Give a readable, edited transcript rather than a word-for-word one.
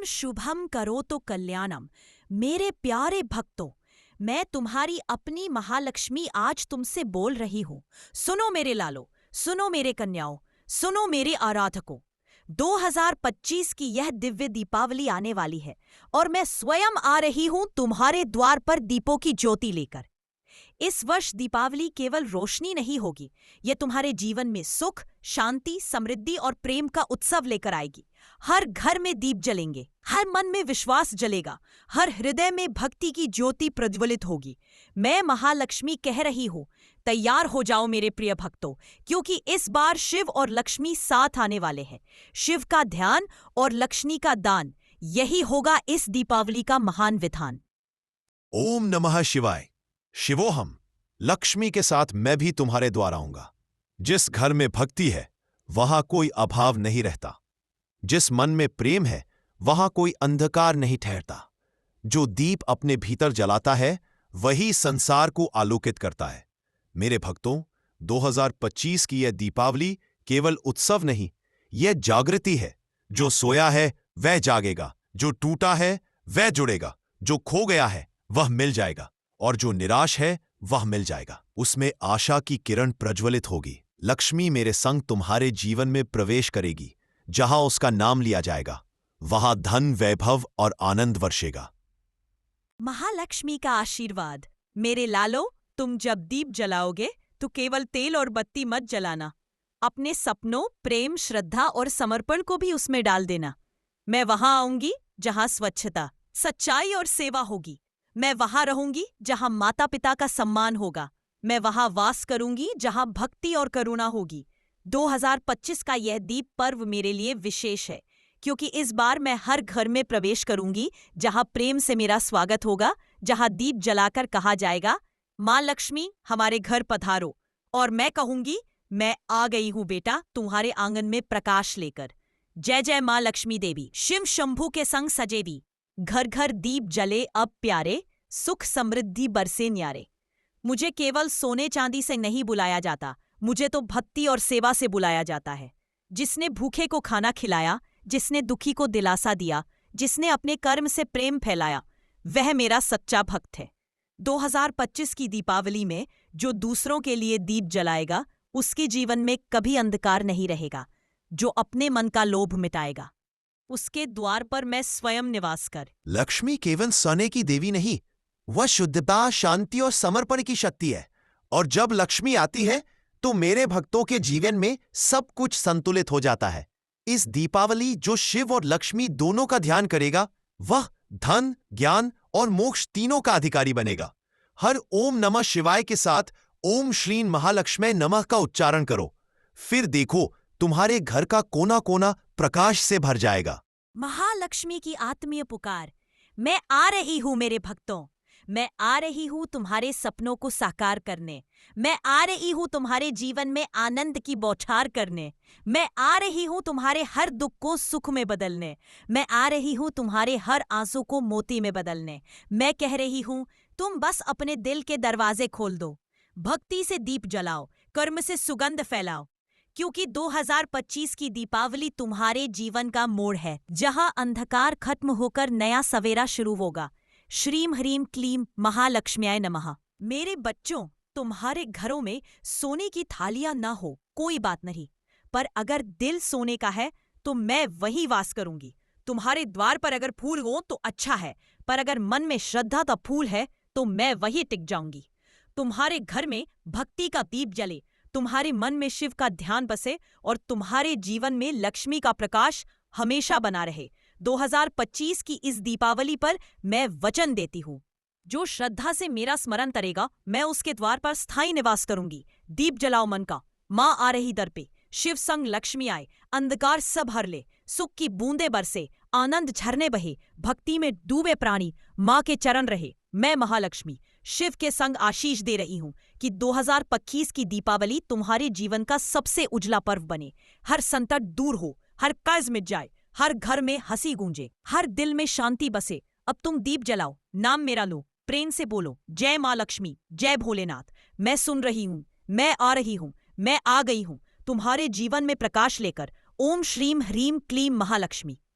शुभम करो तो कल्याणम। मेरे प्यारे भक्तों, मैं तुम्हारी अपनी महालक्ष्मी आज तुमसे बोल रही हूँ। सुनो मेरे लालो, सुनो मेरे कन्याओं, सुनो मेरे आराधकों। 2025 की यह दिव्य दीपावली आने वाली है और मैं स्वयं आ रही हूँ तुम्हारे द्वार पर दीपों की ज्योति लेकर। इस वर्ष दीपावली केवल रोशनी नहीं होगी, यह तुम्हारे जीवन में सुख, शांति, समृद्धि और प्रेम का उत्सव लेकर आएगी। हर घर में दीप जलेंगे, हर मन में विश्वास जलेगा, हर हृदय में भक्ति की ज्योति प्रज्वलित होगी। मैं महालक्ष्मी कह रही हूँ, तैयार हो जाओ मेरे प्रिय भक्तों, क्योंकि इस बार शिव और लक्ष्मी साथ आने वाले हैं। शिव का ध्यान और लक्ष्मी का दान, यही होगा इस दीपावली का महान विधान। ओम नमः शिवाय। शिवोहम, लक्ष्मी के साथ मैं भी तुम्हारे द्वार आऊंगा। जिस घर में भक्ति है वहां कोई अभाव नहीं रहता, जिस मन में प्रेम है वहां कोई अंधकार नहीं ठहरता। जो दीप अपने भीतर जलाता है वही संसार को आलोकित करता है। मेरे भक्तों, 2025 की यह दीपावली केवल उत्सव नहीं, यह जागृति है। जो सोया है वह जागेगा, जो टूटा है वह जुड़ेगा, जो खो गया है वह मिल जाएगा और जो निराश है वह मिल जाएगा। उसमें आशा की किरण प्रज्वलित होगी। लक्ष्मी मेरे संग तुम्हारे जीवन में प्रवेश करेगी। जहां उसका नाम लिया जाएगा वहां धन, वैभव और आनंद वर्षेगा। महालक्ष्मी का आशीर्वाद। मेरे लालो, तुम जब दीप जलाओगे तो केवल तेल और बत्ती मत जलाना, अपने सपनों, प्रेम, श्रद्धा और समर्पण को भी उसमें डाल देना। मैं वहां आऊंगी जहां स्वच्छता, सच्चाई और सेवा होगी। मैं वहां रहूंगी जहां माता पिता का सम्मान होगा। मैं वहां वास करूंगी जहां भक्ति और करुणा होगी। 2025 का यह दीप पर्व मेरे लिए विशेष है, क्योंकि इस बार मैं हर घर में प्रवेश करूंगी जहां प्रेम से मेरा स्वागत होगा, जहां दीप जलाकर कहा जाएगा, माँ लक्ष्मी हमारे घर पधारो। और मैं कहूंगी, मैं आ गई हूं बेटा, तुम्हारे आंगन में प्रकाश लेकर। जय जय माँ लक्ष्मी देवी। शिव शंभू के संग सजेवी, घर घर दीप जले अब प्यारे, सुख समृद्धि बरसे न्यारे। मुझे केवल सोने चांदी से नहीं बुलाया जाता, मुझे तो भक्ति और सेवा से बुलाया जाता है। जिसने भूखे को खाना खिलाया, जिसने दुखी को दिलासा दिया, जिसने अपने कर्म से प्रेम फैलाया, वह मेरा सच्चा भक्त है। 2025 की दीपावली में जो दूसरों के लिए दीप जलाएगा, उसके जीवन में कभी अंधकार नहीं रहेगा। जो अपने मन का लोभ मिटाएगा, उसके द्वार पर मैं स्वयं निवास कर। लक्ष्मी केवल सोने की देवी नहीं, वह शुद्धता, शांति और समर्पण की शक्ति है। और जब लक्ष्मी आती है तो मेरे भक्तों के जीवन में सब कुछ संतुलित हो जाता है। इस दीपावली जो शिव और लक्ष्मी दोनों का ध्यान करेगा, वह धन, ज्ञान और मोक्ष तीनों का अधिकारी बनेगा। हर ओम नमः शिवाय के साथ ओम श्रीं महालक्ष्मी नमः का उच्चारण करो, फिर देखो तुम्हारे घर का कोना कोना प्रकाश से भर जाएगा। महालक्ष्मी की आत्मीय पुकार। मैं आ रही हूं मेरे भक्तों, मैं आ रही हूं तुम्हारे सपनों को साकार करने। मैं आ रही हूं तुम्हारे जीवन में आनंद की बौछार करने। मैं आ रही हूं तुम्हारे हर दुख को सुख में बदलने। मैं आ रही हूं तुम्हारे हर आंसू को मोती में बदलने। मैं कह रही हूं, तुम बस अपने दिल के दरवाजे खोल दो, भक्ति से दीप जलाओ, कर्म से सुगंध फैलाओ, क्योंकि 2025 की दीपावली तुम्हारे जीवन का मोड़ है, जहां अंधकार खत्म होकर नया सवेरा शुरू होगा। श्रीम ह्रीम क्लीम महालक्ष्म्याय नमः। मेरे बच्चों, तुम्हारे घरों में सोने की थालियां ना हो कोई बात नहीं, पर अगर दिल सोने का है तो मैं वही वास करूंगी। तुम्हारे द्वार पर अगर फूल हो तो अच्छा है, पर अगर मन में श्रद्धा का फूल है तो मैं वही टिक जाऊंगी। तुम्हारे घर में भक्ति का दीप जले, तुम्हारे मन में शिव का ध्यान बसे और तुम्हारे जीवन में लक्ष्मी का प्रकाश हमेशा बना रहे। 2025 की इस दीपावली पर मैं वचन देती हूँ, जो श्रद्धा से मेरा स्मरण करेगा, मैं उसके द्वार पर स्थायी निवास करूंगी। दीप जलाओ मन का, माँ आ रही दर पे, शिव संग लक्ष्मी आए, अंधकार सब हर ले, सुख की बूंदे बरसे, आनंद झरने बहे, भक्ति में डूबे प्राणी माँ के चरण रहे। मैं महालक्ष्मी शिव के संग आशीष दे रही हूँ कि 2025 की दीपावली तुम्हारे जीवन का सबसे उजला पर्व बने। हर संकट दूर हो, हर कर्ज मिट जाए, हर घर में हंसी गूंजे, हर दिल में शांति बसे। अब तुम दीप जलाओ, नाम मेरा लो, प्रेम से बोलो, जय माँ लक्ष्मी, जय भोलेनाथ। मैं सुन रही हूँ, मैं आ रही हूँ, मैं आ गई हूँ तुम्हारे जीवन में प्रकाश लेकर। ओम श्रीम ह्रीम क्लीम महालक्ष्मी।